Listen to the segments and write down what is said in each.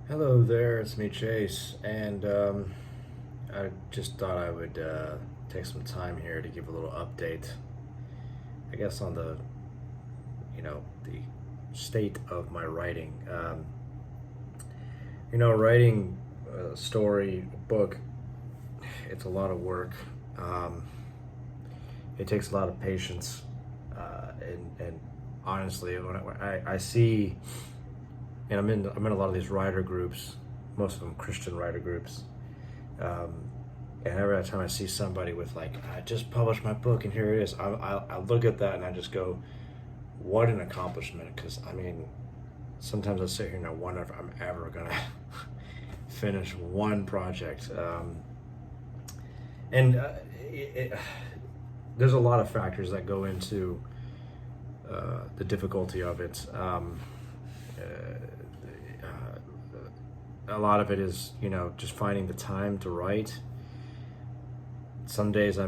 Hello there, it's me, Chase, and I just thought I would take some time here to give a little update, I guess, on the state of my writing. Writing a story, a book, it's a lot of work. Um, it takes a lot of patience, and honestly, when I see, and I'm in a lot of these writer groups, most of them Christian writer groups. Um, and every time I see somebody with like, I just published my book and here it is, I look at that and I just go, what an accomplishment. Because I mean, sometimes I sit here and I wonder if I'm ever gonna finish one project. And there's a lot of factors that go into the difficulty of it. A lot of it is, just finding the time to write. Some days I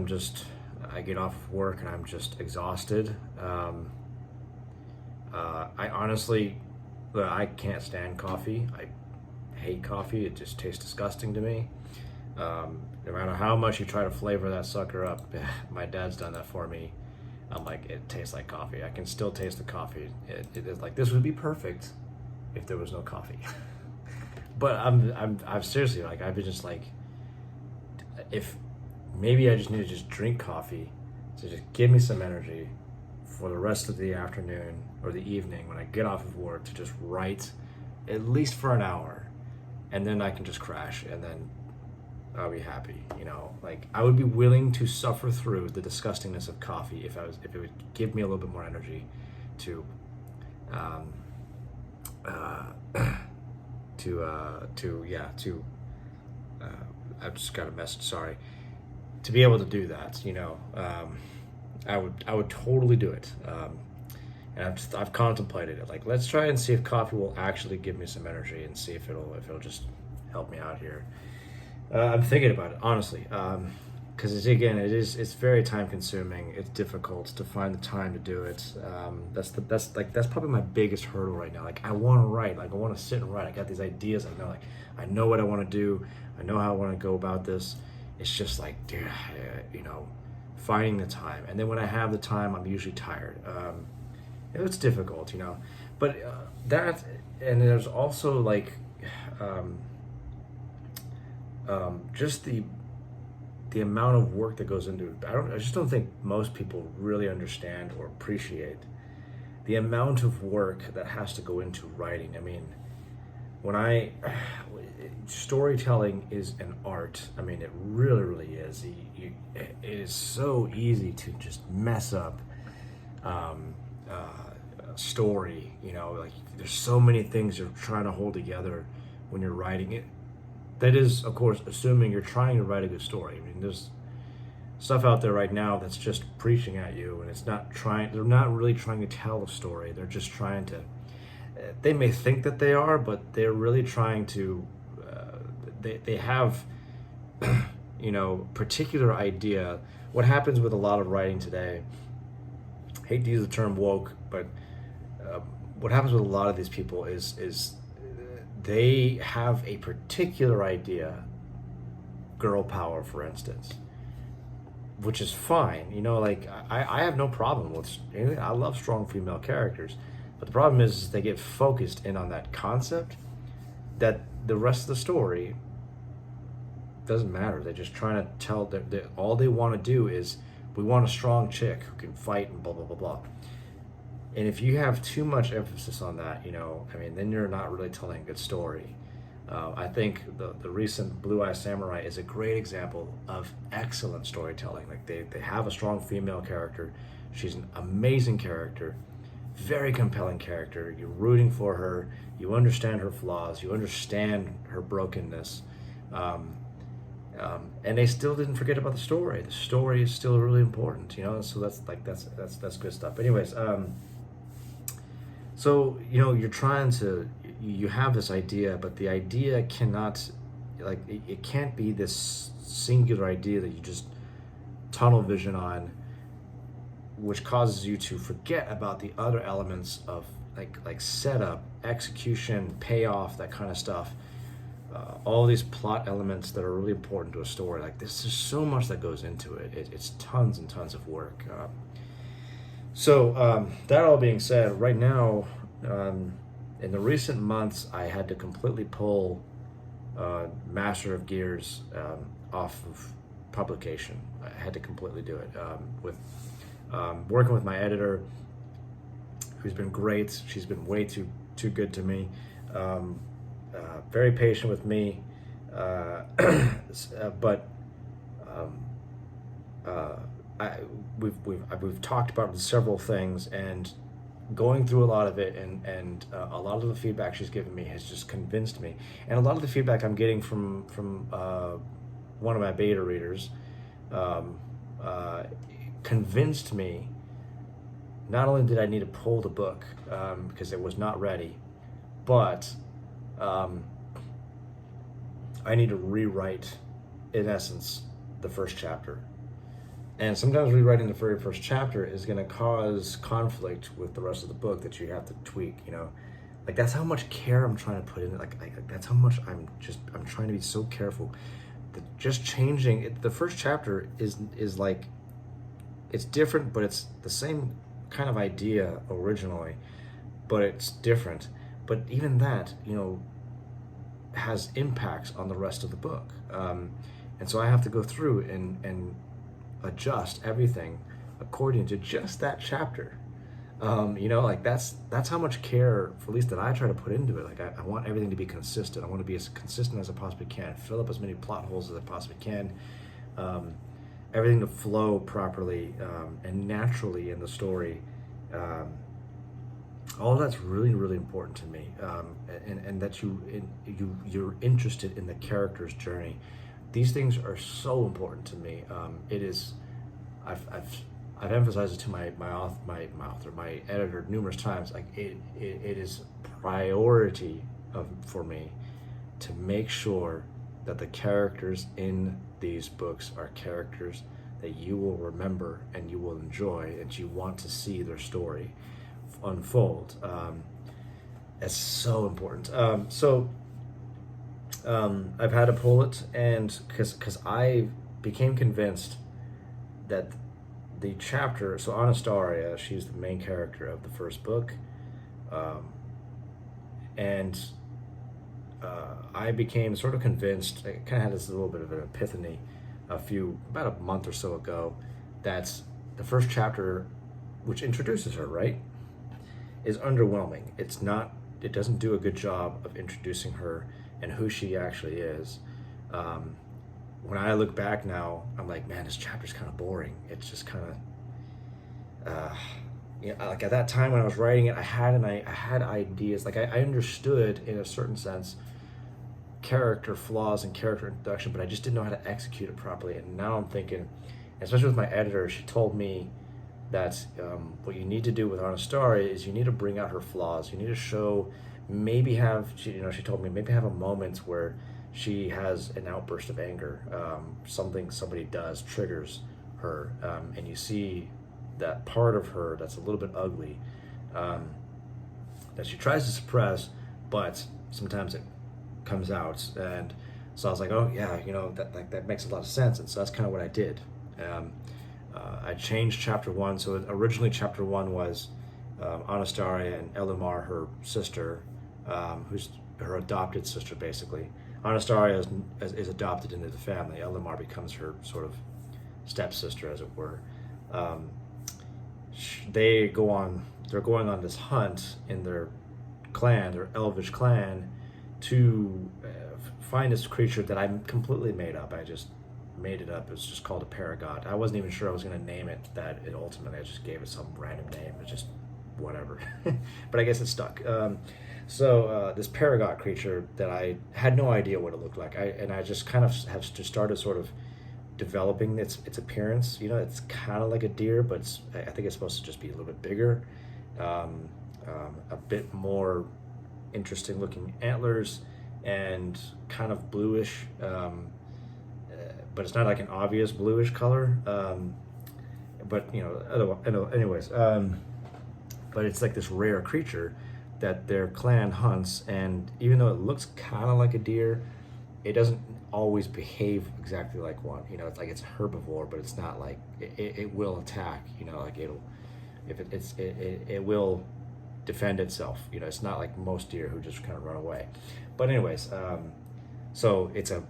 get off of work and I'm just exhausted. I honestly, I can't stand coffee. I hate coffee. It just tastes disgusting to me. No matter how much you try to flavor that sucker up, my dad's done that for me. I'm like, it tastes like coffee. I can still taste the coffee. It is like, this would be perfect if there was no coffee. But I'm seriously like, I've been just like, if maybe I just need to just drink coffee to just give me some energy for the rest of the afternoon or the evening when I get off of work to just write at least for an hour, and then I can just crash and then I'll be happy. Like I would be willing to suffer through the disgustingness of coffee if it would give me a little bit more energy to um, uh, uh, I've just got a message. Sorry, to be able to do that. I would totally do it. And I've contemplated it. Like, let's try and see if coffee will actually give me some energy and see if it'll just help me out here. I'm thinking about it honestly, because it's very time consuming. It's difficult to find the time to do it. That's probably my biggest hurdle right now. Like I want to write, like I want to sit and write. I got these ideas. I know what I want to do. I know how I want to go about this. It's just like, dude, finding the time. And then when I have the time, I'm usually tired. It's difficult, but that, and there's also like. Just the amount of work that goes into it. I just don't think most people really understand or appreciate the amount of work that has to go into writing. I mean, when I storytelling is an art. I mean, it really, really is. It is so easy to just mess up a story. Like there's so many things you're trying to hold together when you're writing it. That is, of course, assuming you're trying to write a good story. I mean, there's stuff out there right now that's just preaching at you, and they're not really trying to tell a story. They're just trying to, they may think that they are, but they're really trying to, they have, particular idea. What happens with a lot of writing today, hate to use the term woke, but what happens with a lot of these people is they have a particular idea, girl power, for instance, which is fine. Like I have no problem with anything. I love strong female characters, but the problem is they get focused in on that concept that the rest of the story doesn't matter. They're just trying to tell that all they want to do is, we want a strong chick who can fight and blah blah blah blah. And if you have too much emphasis on that, then you're not really telling a good story. I think the recent Blue Eye Samurai is a great example of excellent storytelling. Like they have a strong female character. She's an amazing character, very compelling character. You're rooting for her. You understand her flaws. You understand her brokenness. And they still didn't forget about the story. The story is still really important, So that's good stuff. But anyways. So, you're trying to, you have this idea, but the idea cannot, like, it can't be this singular idea that you just tunnel vision on, which causes you to forget about the other elements of like setup, execution, payoff, that kind of stuff. all these plot elements that are really important to a story. Like there's just so much that goes into it. It's tons and tons of work. That all being said, right now, in the recent months, I had to completely pull Master of Gears off of publication. I had to completely do it with working with my editor, who's been great. She's been way too good to me. Very patient with me, but we've talked about several things, and going through a lot of it, and a lot of the feedback she's given me has just convinced me, and a lot of the feedback I'm getting from one of my beta readers convinced me. Not only did I need to pull the book because it was not ready, but I need to rewrite, in essence, the first chapter. And sometimes rewriting the very first chapter is going to cause conflict with the rest of the book that you have to tweak, Like that's how much care I'm trying to put in. Like that's how much I'm trying to be so careful. That just changing it, the first chapter is like, it's different, but it's the same kind of idea originally, but it's different. But even that, has impacts on the rest of the book. And so I have to go through and adjust everything according to just that chapter. Like that's how much care, at least that I try to put into it. Like I want everything to be consistent. I want to be as consistent as I possibly can, fill up as many plot holes as I possibly can, everything to flow properly and naturally in the story. All of that's really, really important to me, and that you're interested in the character's journey. These things are so important to me. It is, I've emphasized it to my author, my editor numerous times. Like it is priority for me to make sure that the characters in these books are characters that you will remember and you will enjoy, and you want to see their story unfold. It's so important. I've had to pull it, and because I became convinced that the chapter, so Anastaria, she's the main character of the first book, and I became sort of convinced, I kind of had this little bit of an epiphany about a month or so ago, that the first chapter, which introduces her, right, is underwhelming. It doesn't do a good job of introducing her and who she actually is. When I look back now, I'm like, man, this chapter's kind of boring. It's just kind of, like at that time when I was writing it, I had ideas. Like I understood in a certain sense character flaws and character introduction, but I just didn't know how to execute it properly. And now I'm thinking, especially with my editor, she told me that what you need to do with Anastaria is you need to bring out her flaws. You need to show, she told me, maybe have a moment where she has an outburst of anger. Something somebody does triggers her, and you see that part of her that's a little bit ugly, that she tries to suppress, but sometimes it comes out. And so I was like, oh yeah, that makes a lot of sense. And so that's kind of what I did. I changed chapter 1. So originally chapter 1 was Anastaria and Elimar, her sister, who's her adopted sister basically. Anastaria is adopted into the family. Elimar becomes her sort of stepsister, as it were. They're going on this hunt in their clan, their elvish clan, to find this creature that I completely made up. I just made it up. It's just called a Paragot. I wasn't even sure I was going to name it that. Ultimately I just gave it some random name. It's just whatever. But I guess it stuck. This Paragot creature that I had no idea what it looked like. I just kind of have just started sort of developing its appearance. It's kind of like a deer, but I think it's supposed to just be a little bit bigger, a bit more interesting looking antlers, and kind of bluish, but it's not like an obvious bluish color. Anyways, but it's like this rare creature that their clan hunts, and even though it looks kind of like a deer, it doesn't always behave exactly like one. You know, it's like it's a herbivore, but it's not like it will attack. You know, like it'll if it will defend itself. You know, it's not like most deer who just kind of run away. But anyways, so it's a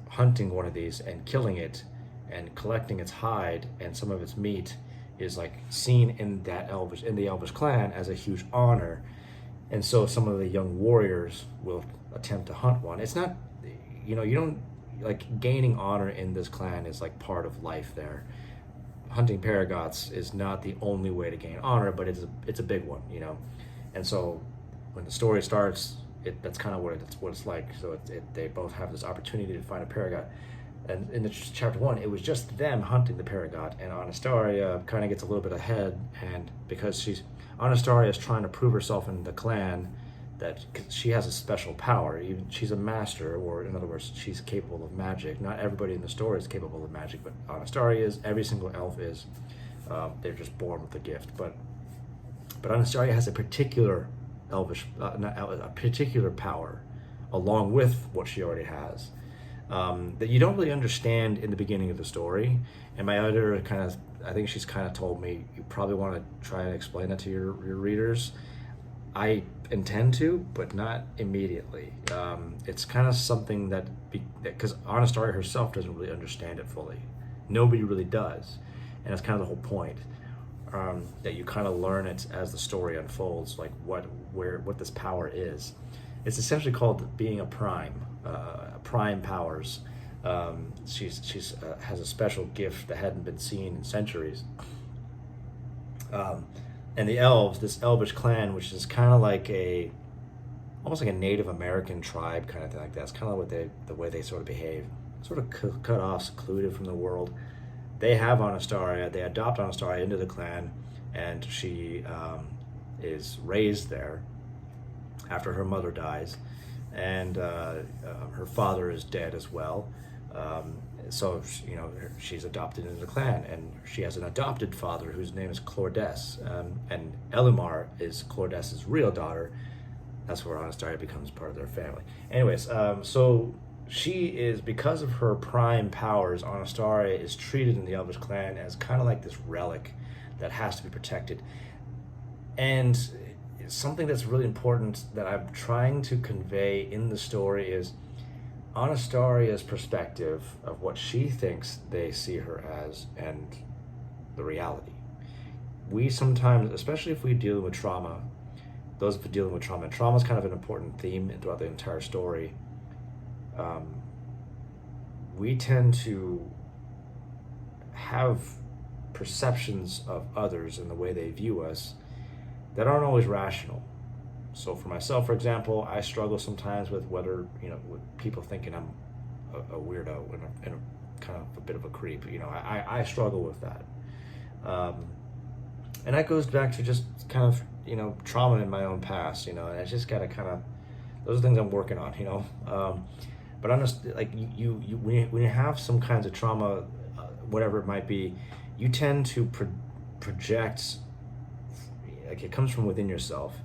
hunting one of these and killing it and collecting its hide and some of its meat is like seen in the Elvish clan as a huge honor, and so some of the young warriors will attempt to hunt one. It's not, you know, you don't like gaining honor in this clan is like part of life there. Hunting paragots is not the only way to gain honor, but it's a big one, you know, and so when the story starts, that's kind of what it's like. So they both have this opportunity to find a paragot. And in chapter 1, it was just them hunting the paragot, and Anastaria kind of gets a little bit ahead, and because Anastaria is trying to prove herself in the clan that she has a special power. Even she's a master, or in other words, she's capable of magic. Not everybody in the story is capable of magic, but Anastaria is. Every single elf is. They're just born with the gift. But Anastaria has a particular a particular power, along with what she already has. That you don't really understand in the beginning of the story. And my editor I think she's kind of told me, you probably want to try and explain that to your readers. I intend to, but not immediately. It's kind of something because Anastaria herself doesn't really understand it fully. Nobody really does. And that's kind of the whole point. That you kind of learn it as the story unfolds, like what this power is. It's essentially called being a prime. Prime powers. She's has a special gift that hadn't been seen in centuries. And the elves, this elvish clan, which is kind of like almost like a Native American tribe kind of thing like that. It's kind of the way they sort of behave, sort of cut off, secluded from the world. They have Anastaria. They adopt Anastaria into the clan, and she is raised there after her mother dies. And her father is dead as well. So you know, she's adopted into the clan, and she has an adopted father whose name is Clordes, and Elimar is Clordes's real daughter. That's where Anastaria becomes part of their family. Anyways, so she is, because of her prime powers, Anastaria is treated in the Elvish clan as kind of like this relic that has to be protected. And something that's really important that I'm trying to convey in the story is Anastaria's perspective of what she thinks they see her as and the reality. We sometimes, especially if we deal with trauma, those of us dealing with trauma, and trauma is kind of an important theme throughout the entire story. We tend to have perceptions of others and the way they view us that aren't always rational. So for myself, for example, I struggle sometimes with whether, you know, with people thinking I'm a weirdo and a kind of a bit of a creep. You know, I struggle with that. And that goes back to just kind of, you know, trauma in my own past, you know, and I just got to kind of, those are things I'm working on, you know. But honestly, like when you have some kinds of trauma, whatever it might be, you tend to project, like it comes from within yourself,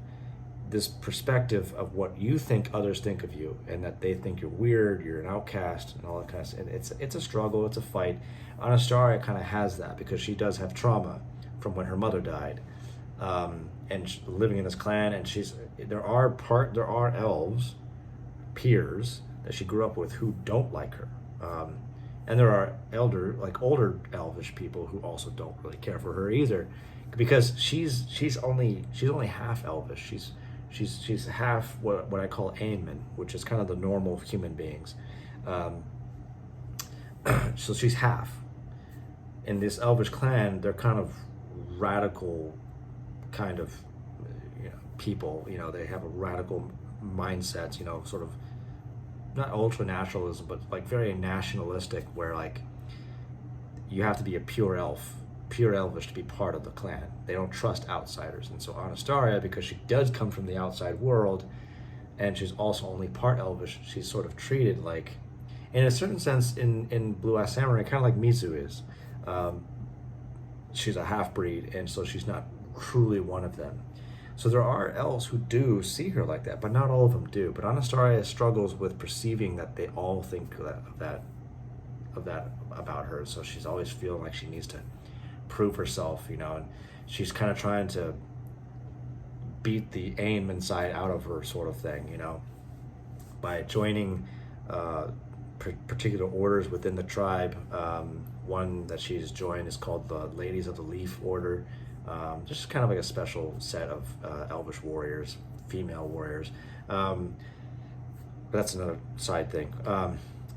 this perspective of what you think others think of you, and that they think you're weird, you're an outcast, and all that kind of stuff. And it's a struggle, it's a fight. Anastaria kind of has that because she does have trauma from when her mother died, and living in this clan. And there are elves, peers that she grew up with who don't like her, and there are older elvish people who also don't really care for her either, because she's only half elvish. She's half what I call Ainman, which is kind of the normal human beings. So she's half. In this elvish clan, they're kind of radical kind of, you know, people. You know, they have a radical mindset, you know, sort of not ultra nationalism, but like very nationalistic, where like you have to be a pure elvish to be part of the clan. They don't trust outsiders. And so Anastaria, because she does come from the outside world, and she's also only part elvish, she's sort of treated like, in a certain sense, in Blue Eye Samurai, kind of like Mizu is. She's a half-breed, and so she's not truly one of them. So there are elves who do see her like that, but not all of them do. But Anastaria struggles with perceiving that they all think of that about her. So she's always feeling like she needs to prove herself, and she's kind of trying to beat the aim inside out of her, sort of thing, by joining particular orders within the tribe. One that she's joined is called the Ladies of the Leaf Order. Just kind of like a special set of elvish warriors, female warriors. But that's another side thing.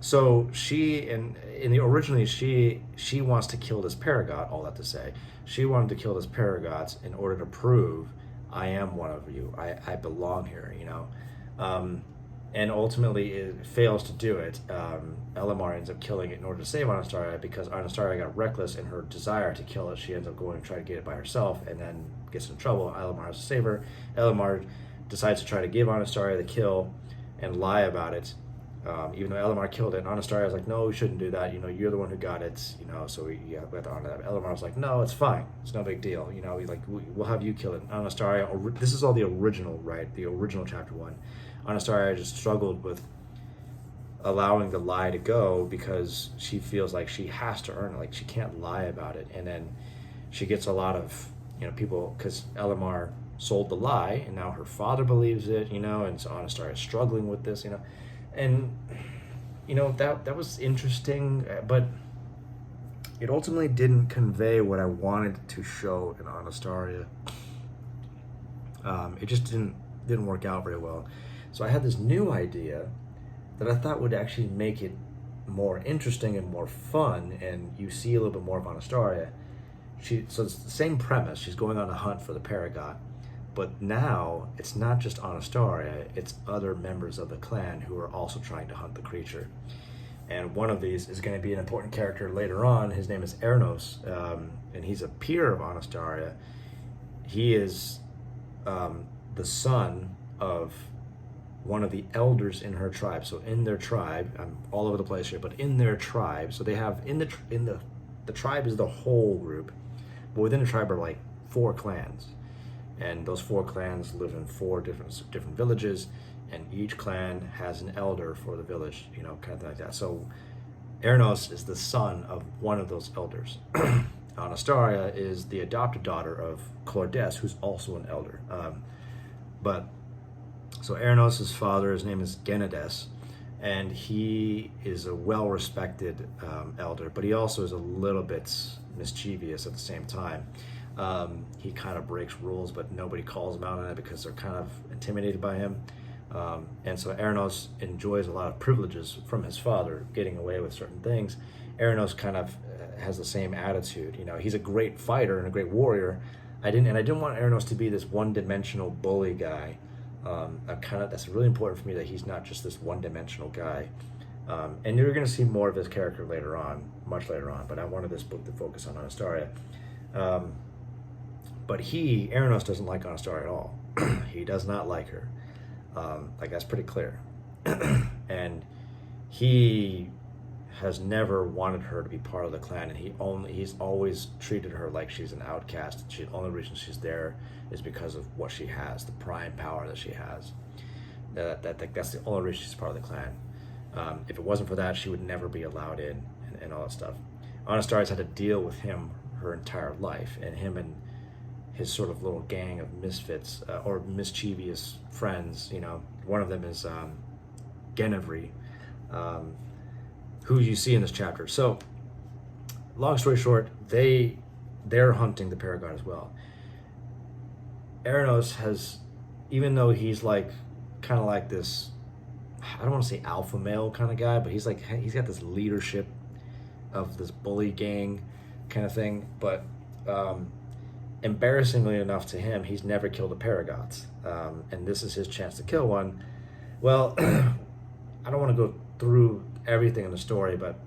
So she, originally she wants to kill this Paragot. All that to say, she wanted to kill this Paragot in order to prove I am one of you. I belong here. And ultimately it fails to do it. Elamar ends up killing it in order to save Anastaria, because Anastaria got reckless in her desire to kill it. She ends up going to try to get it by herself and then gets in trouble. Elamar has to save her. Elamar decides to try to give Anastaria the kill and lie about it, even though Elamar killed it. And Anastaria was like, no, we shouldn't do that. You're the one who got it, so we have to honor that. Elamar was like, no, it's fine. It's no big deal. We'll have you kill it. Anastaria, this is all the original, right? The original chapter 1. Anastaria just struggled with allowing the lie to go because she feels like she has to earn it, like she can't lie about it. And then she gets a lot of, people, because Elamar sold the lie, and now her father believes it, and so Anastaria is struggling with this, and that was interesting, but it ultimately didn't convey what I wanted to show in Anastaria. It just didn't work out very well. So I had this new idea that I thought would actually make it more interesting and more fun, and you see a little bit more of Anastaria. So it's the same premise. She's going on a hunt for the Paragot, but now it's not just Anastaria, it's other members of the clan who are also trying to hunt the creature. And one of these is going to be an important character later on. His name is Ernos, and he's a peer of Anastaria. He is the son of one of the elders in her tribe. So in their tribe, I'm all over the place here, but in their tribe, so they have the tribe is the whole group, but within the tribe are like 4 clans, and those 4 clans live in 4 different villages, and each clan has an elder for the village, kind of thing like that. So Ernos is the son of one of those elders. Anastaria is the adopted daughter of Clordes, who's also an elder. So Ernos' father, his name is Genades, and he is a well-respected elder, but he also is a little bit mischievous at the same time. He kind of breaks rules, but nobody calls him out on it because they're kind of intimidated by him. And so Ernos enjoys a lot of privileges from his father, getting away with certain things. Ernos kind of has the same attitude. He's a great fighter and a great warrior. I didn't want Ernos to be this one-dimensional bully guy. That's really important for me, that he's not just this one-dimensional guy. And you're going to see more of his character later on, much later on, but I wanted this book to focus on Anastaria. But Ernos doesn't like Anastaria at all. He does not like her. That's pretty clear. And he has never wanted her to be part of the clan, and he's always treated her like she's an outcast. The only reason she's there is because of what she has, the prime power that she has. That's the only reason she's part of the clan. If it wasn't for that, she would never be allowed in, and all that stuff. Anastaria's had to deal with him her entire life, and him and his sort of little gang of misfits or mischievous friends. One of them is Genevri, who you see in this chapter. So, long story short, they're hunting the Paragon as well. Ernos has, even though he's kind of like this, I don't want to say alpha male kind of guy, but he's got this leadership of this bully gang kind of thing. But embarrassingly enough to him, he's never killed a Paragots, and this is his chance to kill one. Well, I don't want to go through everything in the story, but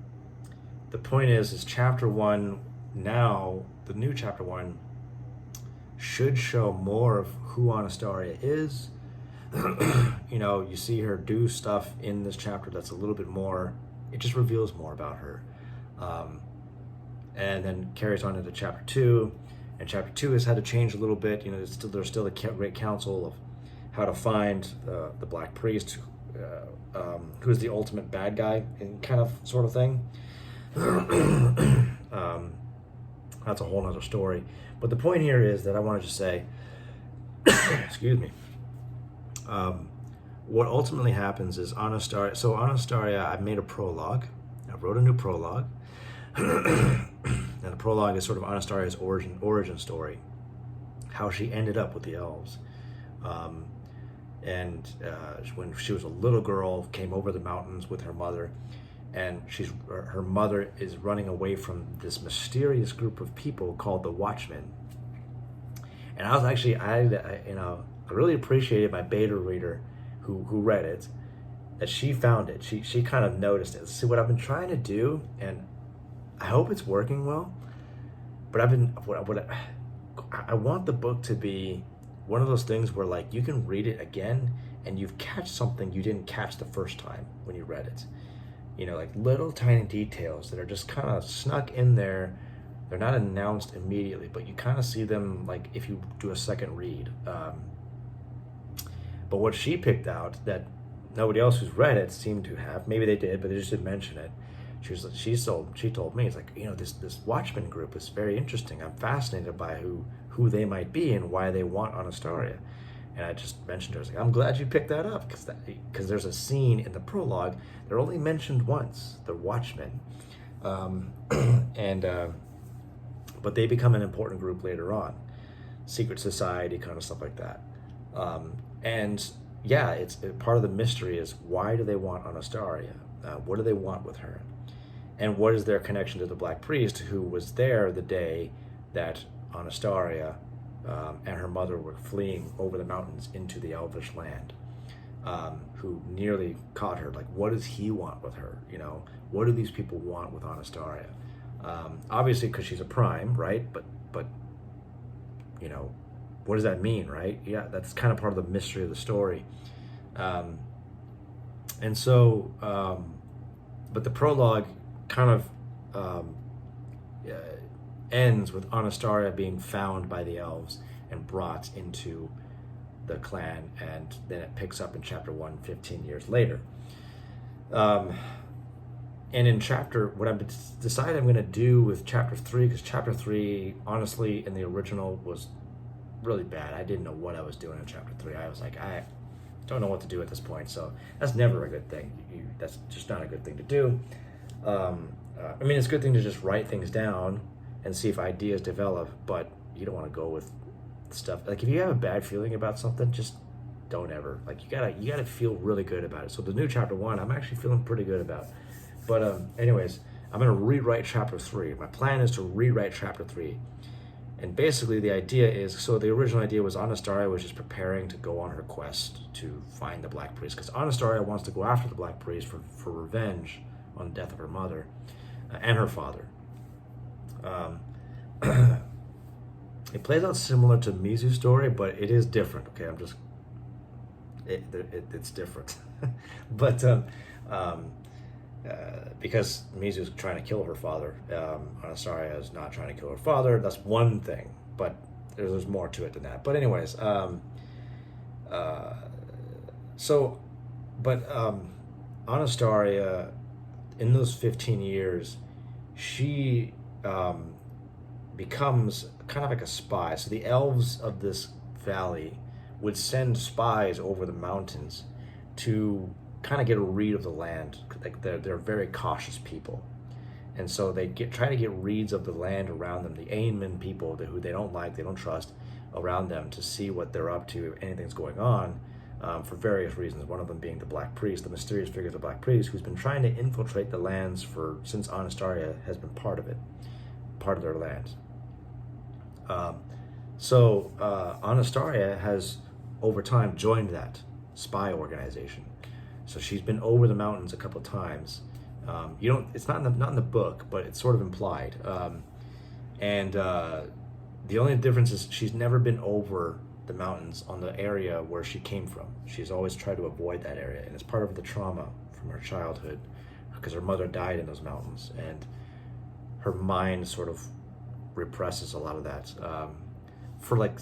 the point is chapter 1 now, the new chapter 1 should show more of who Anastaria is. You see her do stuff in this chapter that's a little bit more, it just reveals more about her, and then carries on into chapter 2. And chapter 2 has had to change a little bit. You know, there's still the Great Council of how to find the Black Priest, who's the ultimate bad guy, in kind of sort of thing. That's a whole nother story. But the point here is that I wanted to say, excuse me, what ultimately happens is Anastaria. So Anastaria, I made a prologue. I wrote a new prologue. And the prologue is sort of Anastaria's origin story, how she ended up with the elves. When she was a little girl, came over the mountains with her mother, and her mother is running away from this mysterious group of people called the Watchmen. And I was actually, I really appreciated my beta reader who read it, that she found it. She kind of noticed it. See, what I've been trying to do, and I hope it's working well, but I want the book to be one of those things where, like, you can read it again and you've catch something you didn't catch the first time when you read it. You know, like little tiny details that are just kind of snuck in there. They're not announced immediately, but you kind of see them, like, if you do a second read. But what she picked out that nobody else who's read it seemed to have, maybe they did, but they just didn't mention it. She told me, it's like, you know, this Watchmen group is very interesting. I'm fascinated by who they might be and why they want Anastaria. And I just mentioned to her, I was like, I'm glad you picked that up, because there's a scene in the prologue. They're only mentioned once, the Watchmen, but they become an important group later on, secret society kind of stuff like that. And yeah, it's part of the mystery is, why do they want Anastaria? What do they want with her? And what is their connection to the Black Priest, who was there the day that Anastaria and her mother were fleeing over the mountains into the Elvish land, who nearly caught her? Like, what does he want with her? You know, what do these people want with Anastaria? Obviously, because she's a prime, right? But you know, what does that mean, right? Yeah, that's kind of part of the mystery of the story. And so, but the prologue kind of ends with Anastaria being found by the elves and brought into the clan, and then it picks up in chapter 1, 15 years later. And in what I've decided I'm going to do with chapter 3, because chapter 3, honestly, in the original was really bad. I didn't know what I was doing in chapter 3. I was like, I don't know what to do at this point. So that's never a good thing. That's just not a good thing to do. I mean, it's a good thing to just write things down and see if ideas develop, but you don't want to go with stuff. Like, if you have a bad feeling about something, just don't ever. Like, you gotta feel really good about it. So the new chapter 1, I'm actually feeling pretty good about. But anyways, I'm gonna rewrite chapter 3. My plan is to rewrite chapter 3. And basically the idea is, so the original idea was Anastaria was just preparing to go on her quest to find the Black Priest, because Anastaria wants to go after the Black Priest for revenge on the death of her mother and her father. It plays out similar to Mizu's story, but it is different. Okay, it's different. But because Mizu's trying to kill her father, Anastaria is not trying to kill her father. That's one thing, but there's more to it than that. But anyways, Anastaria, in those 15 years, she becomes kind of like a spy. So the elves of this valley would send spies over the mountains to kind of get a read of the land. Like, they're very cautious people, and so they try to get reads of the land around them, the Ainman people who they don't like, they don't trust around them, to see what they're up to, if anything's going on, for various reasons. One of them being the Black Priest, the mysterious figure of the Black Priest, who's been trying to infiltrate the lands since Anastaria has been part of their lands. So Anastaria has over time joined that spy organization. So she's been over the mountains a couple of times. It's not in the book, but it's sort of implied. The only difference is she's never been over the mountains on the area where she came from. She's always tried to avoid that area, and it's part of the trauma from her childhood, because her mother died in those mountains, and her mind sort of represses a lot of that. For like,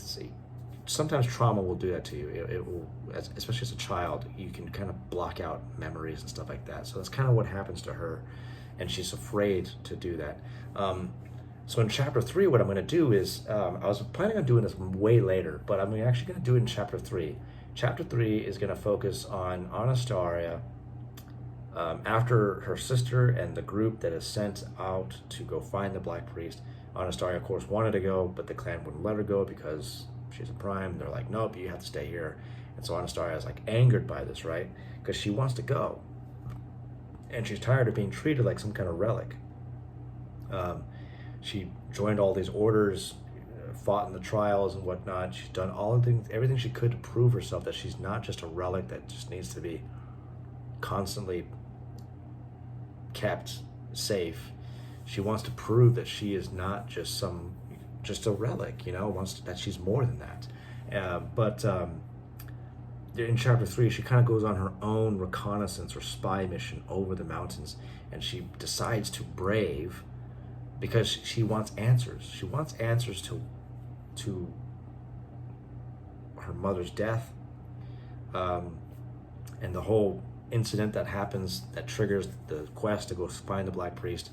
sometimes trauma will do that to you. It will, especially as a child, you can kind of block out memories and stuff like that. So that's kind of what happens to her, and she's afraid to do that. So in chapter 3, what I'm going to do is, I was planning on doing this way later, but I'm actually going to do it in chapter 3. Chapter 3 is going to focus on Anastaria after her sister and the group that is sent out to go find the Black Priest. Anastaria, of course, wanted to go, but the clan wouldn't let her go because she's a prime. They're like, nope, you have to stay here. And so Anastaria is like angered by this, right? Because she wants to go. And she's tired of being treated like some kind of relic. She joined all these orders, fought in the trials and whatnot. She's done everything she could to prove herself that she's not just a relic that just needs to be constantly kept safe. She wants to prove that she is not just a relic, that she's more than that. But in chapter 3, she kind of goes on her own reconnaissance or spy mission over the mountains, and she decides to brave because she wants answers. She wants answers to her mother's death, and the whole incident that happens that triggers the quest to go find the Black Priest,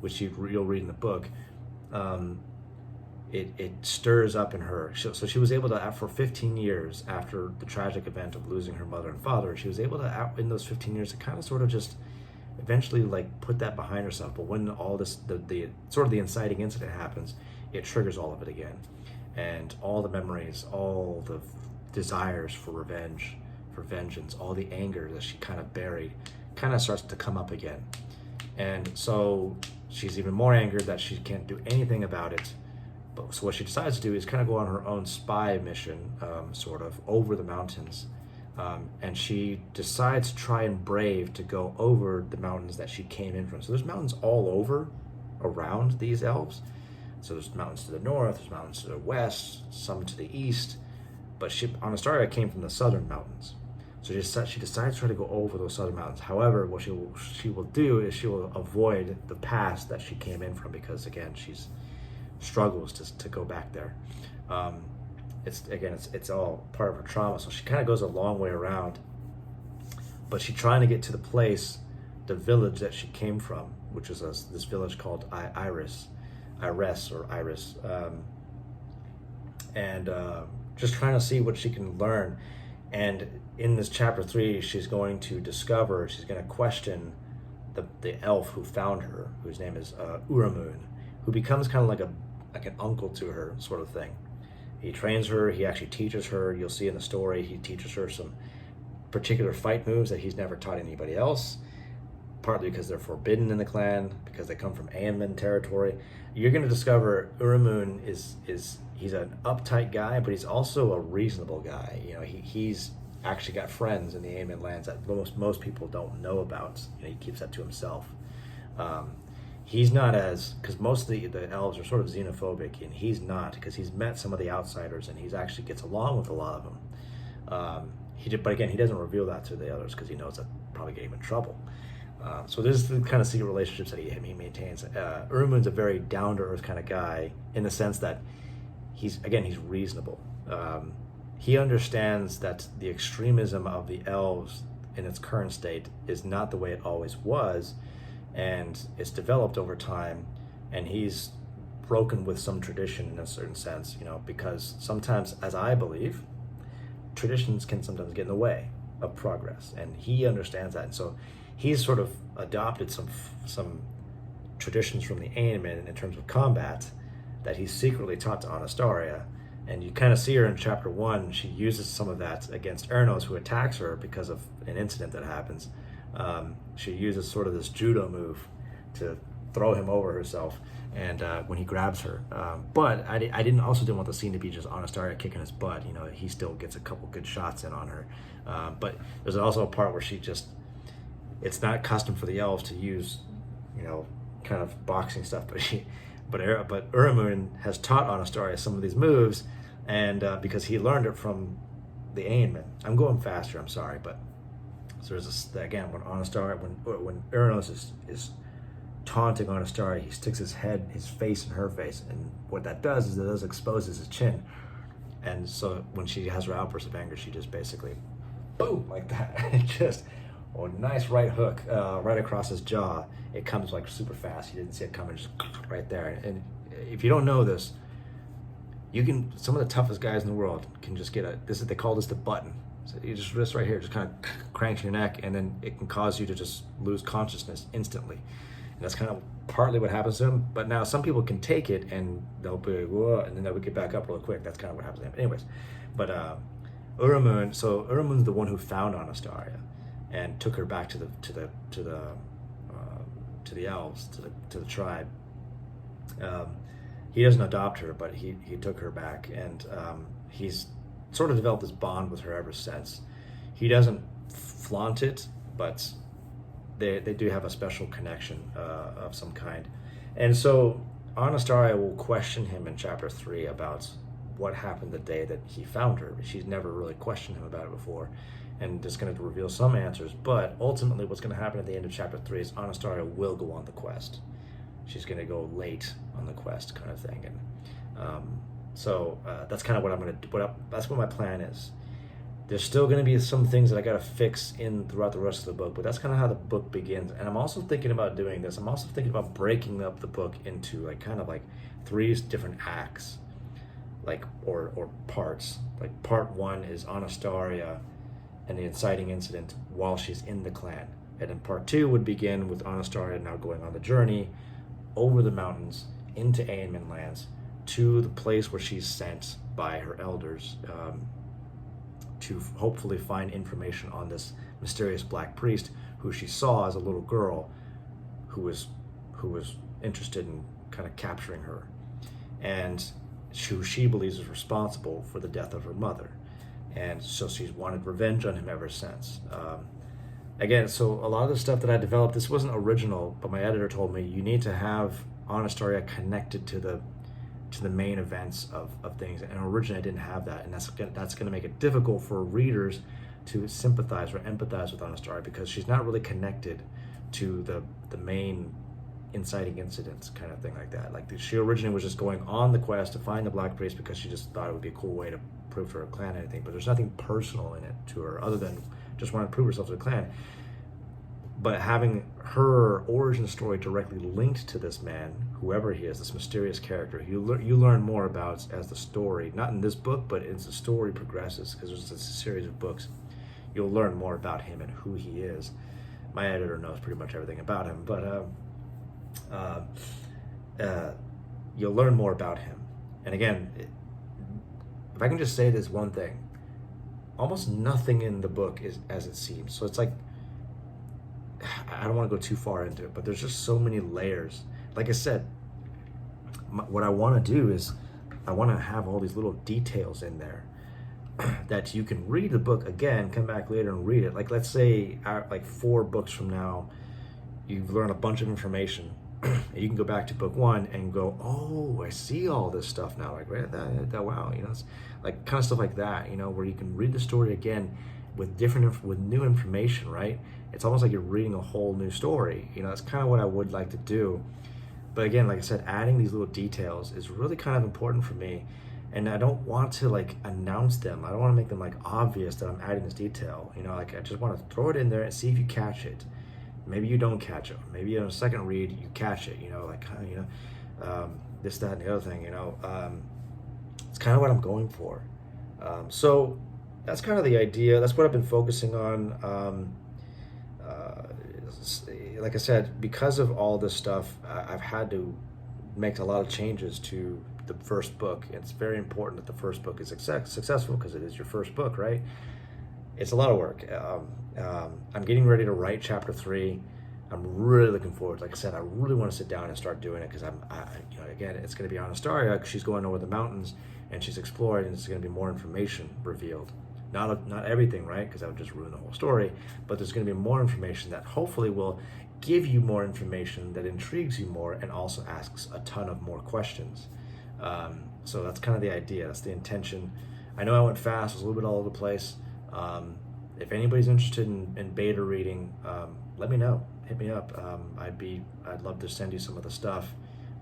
which you'll read in the book. It stirs up in her. So she was able to, for 15 years after the tragic event of losing her mother and father, she was able to, in those 15 years, to kind of sort of just eventually like put that behind herself. But when all this, the sort of the inciting incident happens, it triggers all of it again. And all the memories, all the desires for revenge, for vengeance, all the anger that she kind of buried, kind of starts to come up again. And so she's even more angered that she can't do anything about it. But so what she decides to do is kind of go on her own spy mission, sort of, over the mountains. And she decides to try and brave to go over the mountains that she came in from. So there's mountains all over around these elves. So there's mountains to the north, there's mountains to the west, some to the east. But Anastaria came from the southern mountains. So she decides to try to go over those southern mountains. However, what she will do is she will avoid the pass that she came in from, because again, she's struggles to go back there. It's all part of her trauma. So she kind of goes a long way around, but she's trying to get to the place, the village that she came from, which is this village called Iris, and just trying to see what she can learn. And in this chapter 3, she's going to question the elf who found her, whose name is Uramun, who becomes kind of like an uncle to her, sort of thing. He trains her, he actually teaches her, you'll see in the story, he teaches her some particular fight moves that he's never taught anybody else, partly because they're forbidden in the clan, because they come from Aemon territory. You're going to discover Uramun he's an uptight guy, but he's also a reasonable guy. He's actually got friends in the Aemon lands that most people don't know about. He keeps that to himself. He's not because most of the elves are sort of xenophobic, and he's not, because he's met some of the outsiders and he's actually gets along with a lot of them. But again, he doesn't reveal that to the others because he knows that probably get him in trouble. So there's the kind of secret relationships that he maintains. Uramun's a very down-to-earth kind of guy, in the sense that he's reasonable. He understands that the extremism of the elves in its current state is not the way it always was, and it's developed over time, and he's broken with some tradition in a certain sense, because sometimes, as I believe, traditions can sometimes get in the way of progress, and he understands that. And so he's sort of adopted some traditions from the Aemon in terms of combat that he's secretly taught to Anastaria. And you kind of see her in chapter 1, she uses some of that against Ernos, who attacks her because of an incident that happens. She uses sort of this judo move to throw him over herself, and when he grabs her. But I didn't want the scene to be just Anastaria kicking his butt. He still gets a couple good shots in on her. But there's also a part where it's not custom for the elves to use, kind of boxing stuff, but Uramun has taught Anastaria some of these moves, and because he learned it from the Aemon. I'm going faster, I'm sorry, but so there's this, again, when Anastaria, when Ernos is taunting on Astari, he sticks his face in her face, and what that does is it does exposes his chin. And so when she has her outburst of anger, she just basically, boom, like that. Just a nice right hook right across his jaw. It comes like super fast. You didn't see it coming, just right there. And if you don't know this, some of the toughest guys in the world can just get they call this the button. So you just wrist right here, just kind of cranks your neck, and then it can cause you to just lose consciousness instantly. And that's kind of partly what happens to him. But now some people can take it and they'll be like, whoa, and then they'll get back up real quick. That's kind of what happens to him. Anyways, but Uramun's the one who found Anastaria and took her back to the elves, to the tribe. He doesn't adopt her, but he took her back, and he's sort of developed this bond with her ever since. He doesn't flaunt it, but they do have a special connection of some kind. And so Anastaria will question him in chapter 3 about what happened the day that he found her. She's never really questioned him about it before, and just going to reveal some answers. But ultimately what's going to happen at the end of chapter 3 is Anastaria will go on the quest. She's going to go late on the quest, kind of thing. And so that's kind of what I'm going to do. That's what my plan is. There's still going to be some things that I got to fix throughout the rest of the book, but that's kind of how the book begins. And I'm also thinking about doing this. I'm also thinking about breaking up the book into kind of 3 different acts, or parts. Like part 1 is Anastaria and the inciting incident while she's in the clan, and then part 2 would begin with Anastaria now going on the journey over the mountains into Aenmin lands to the place where she's sent by her elders to hopefully find information on this mysterious black priest who she saw as a little girl, who was interested in kind of capturing her, and who she believes is responsible for the death of her mother. And so she's wanted revenge on him ever since. Again, so a lot of the stuff that I developed, this wasn't original, but my editor told me you need to have Anastaria connected to the main events of things, and originally I didn't have that, and that's going to make it difficult for readers to sympathize or empathize with Anastaria, because she's not really connected to the main inciting incidents, kind of thing like that. She originally was just going on the quest to find the black priest because she just thought it would be a cool way to prove to her clan anything, but there's nothing personal in it to her other than just wanting to prove herself to the clan. But having her origin story directly linked to this man, whoever he is, this mysterious character, you learn more about as the story, not in this book, but as the story progresses, because there's a series of books, you'll learn more about him and who he is. My editor knows pretty much everything about him, but you'll learn more about him. And again, if I can just say this one thing, almost nothing in the book is as it seems. So it's I don't want to go too far into it, but there's just so many layers. Like I said, what I want to do is I want to have all these little details in there that you can read the book again, come back later and read it. Let's say 4 books from now, you've learned a bunch of information. You can go back to book 1 and go, oh, I see all this stuff now. Right, that wow, it's kind of stuff like that, where you can read the story again with new information, right? It's almost like you're reading a whole new story. That's kind of what I would like to do. But again, like I said, adding these little details is really kind of important for me. And I don't want to announce them. I don't want to make them obvious that I'm adding this detail. I just want to throw it in there and see if you catch it. Maybe you don't catch it. Maybe in a second read you catch it. This, that, and the other thing. It's kind of what I'm going for. So that's kind of the idea. That's what I've been focusing on. Like I said, because of all this stuff, I've had to make a lot of changes to the first book. It's very important that the first book is successful because it is your first book, right? It's a lot of work. I'm getting ready to write chapter 3. I'm really looking forward. Like I said, I really want to sit down and start doing it because again, it's going to be on Anastaria because she's going over the mountains and she's exploring, and there's going to be more information revealed. Not everything, right? Because that would just ruin the whole story. But there's going to be more information that hopefully will give you more information that intrigues you more and also asks a ton of more questions. So that's kind of the idea. That's the intention. I know I went fast. I was a little bit all over the place. if anybody's interested in beta reading, let me know. Hit me up. I'd love to send you some of the stuff,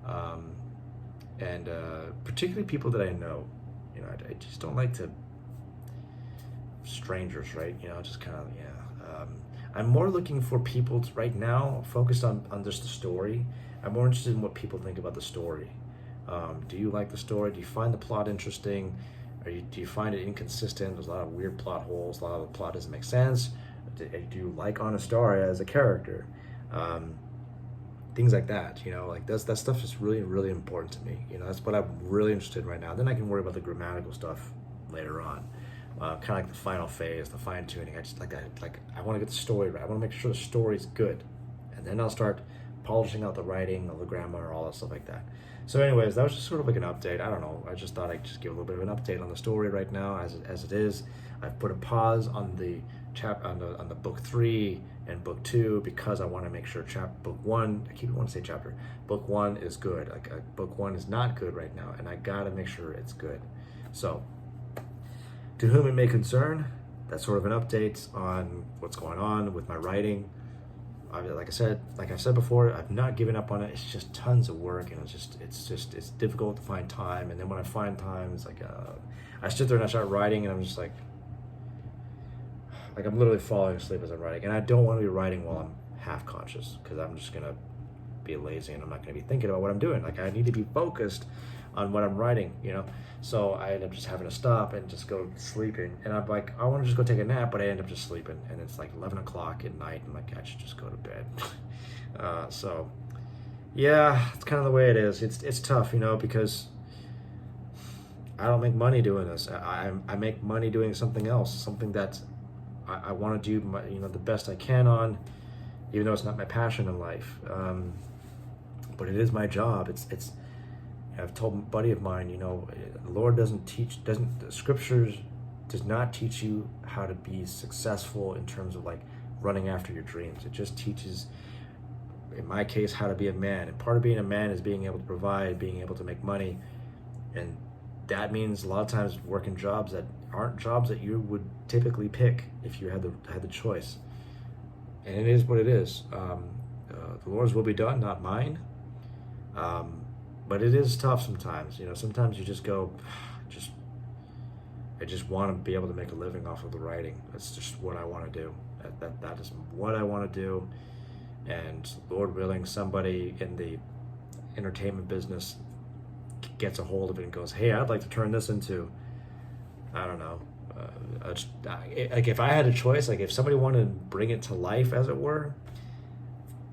um, and particularly people that I know. You know, I just don't like to strangers, right? You know, just kind of yeah. I'm more looking for people to, right now focused on just the story. I'm more interested in what people think about the story. Do you like the story? Do you find the plot interesting? Do you find it inconsistent? There's a lot of weird plot holes. A lot of the plot doesn't make sense. Do you like Honest Aria as a character? Um, Things like that. You know, like that stuff is really really important to me. You know, that's what I'm really interested in right now. Then I can worry about the grammatical stuff later on. Kind of like the final phase, the fine tuning. I just like that. Like I want to get the story right. I want to make sure the story's good, and then I'll start polishing out the writing, the grammar, all that stuff like that. So, anyways, that was just sort of like an update. I don't know. I just thought I'd just give a little bit of an update on the story right now as it is. I've put a pause on the on the book 3 and book 2 because I want to make sure book 1. I keep wanting to say chapter. Book 1 is good. Like book 1 is not good right now, and I gotta make sure it's good. So, to whom it may concern, that's sort of an update on what's going on with my writing. Like I said before, I've not given up on it. It's just tons of work, and it's difficult to find time. And then when I find time, it's like I sit there and I start writing, and I'm just like I'm literally falling asleep as I'm writing. And I don't want to be writing while I'm half conscious because I'm just gonna be lazy and I'm not gonna be thinking about what I'm doing. Like I need to be focused on what I'm writing, you know. So I end up just having to stop and just go sleeping. And I'm like, I want to just go take a nap, but I end up just sleeping. And it's like 11 o'clock at night. I'm like, I should just go to bed. So yeah, it's kind of the way it is. It's tough, you know, because I don't make money doing this. I make money doing something else, something that I want to do, the best I can on, even though it's not my passion in life. But it is my job. I've told a buddy of mine, the Lord the scriptures does not teach you how to be successful in terms of like running after your dreams. It just teaches, in my case, how to be a man. And part of being a man is being able to provide, being able to make money. And that means a lot of times working jobs that aren't jobs that you would typically pick if you had the choice. And it is what it is. The Lord's will be done, not mine. But it is tough sometimes. Sometimes you just go, I just want to be able to make a living off of the writing. That's just what I want to do. That is what I want to do. And Lord willing, somebody in the entertainment business gets a hold of it and goes, hey, I'd like to turn this into, I don't know, like if I had a choice, like if somebody wanted to bring it to life, as it were,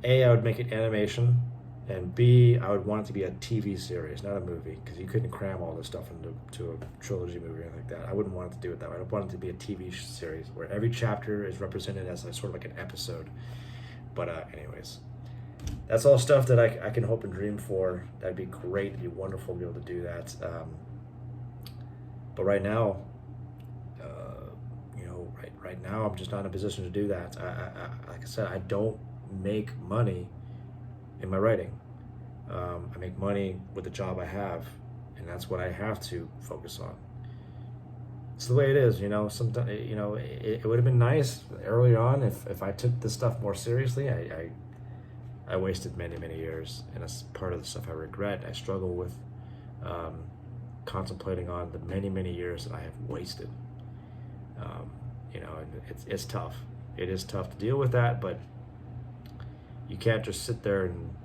A, I would make it animation, and B, I would want it to be a TV series, not a movie, because you couldn't cram all this stuff into a trilogy movie or anything like that. I wouldn't want it to do it that way. I would want it to be a TV series where every chapter is represented as sort of like an episode. But anyways, that's all stuff that I can hope and dream for. That'd be great. It'd be wonderful to be able to do that. But right now, right now, I'm just not in a position to do that. Like I said, I don't make money in my writing. I make money with the job I have, and that's what I have to focus on. It's the way it is, Sometimes, it would have been nice early on if I took this stuff more seriously. I wasted many, many years, and it's part of the stuff I regret. I struggle with contemplating on the many, many years that I have wasted. And it's tough. It is tough to deal with that, but you can't just sit there and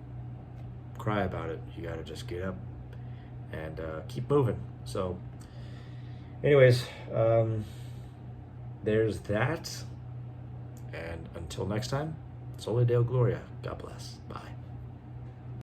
cry about it. You got to just get up and keep moving. So, anyways, there's that. And until next time, Soli Deo Gloria. God bless. Bye.